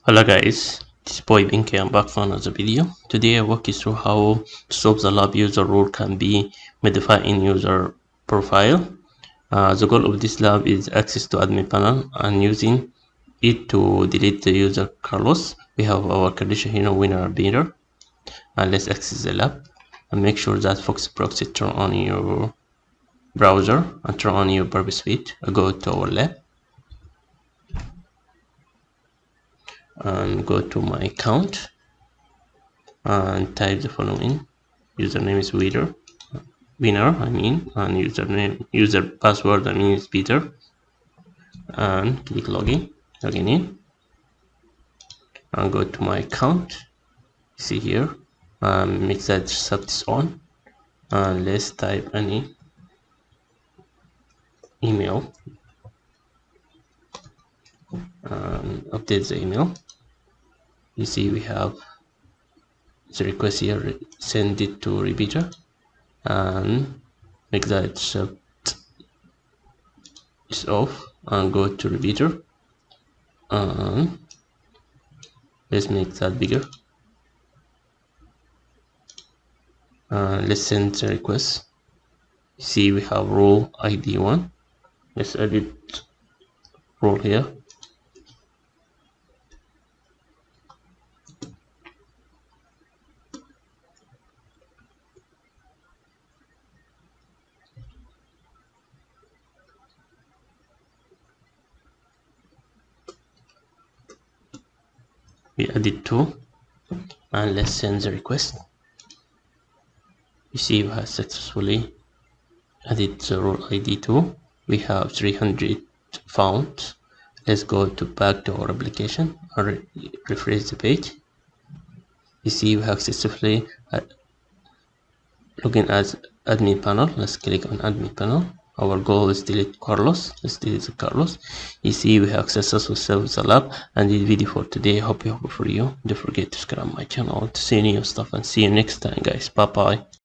Hello guys, this is boy Binky. I'm back for another video. Today I walk you through how to solve the lab user role can be modified in user profile. The goal of this lab is access to admin panel and using it to delete the user Carlos. We have our condition here, winner beater. And let's access the lab and make sure that Fox proxy turn on your browser and turn on your Barbie suite. Go to our lab and go to my account and type the following. Username is wiener and user password is Peter, and click login in and go to my account. See here, make that set this on, and let's type any email and update the email. You see we have the request here, send it to repeater, and make that set is off and go to repeater, and let's make that bigger. Let's send the request. See we have role ID 1. Let's edit role here. We added 2 and let's send the request. You see we have successfully added the role ID 2. We have 300 found. Let's go back to our application and refresh the page. You see we have successfully login as admin panel. Let's click on admin panel. Our goal is delete Carlos. Let's delete the Carlos. You see we have successfully solved the lab, and this video for today. Hope you helpful for you. Don't forget to subscribe my channel to see new stuff, and see you next time guys. Bye bye.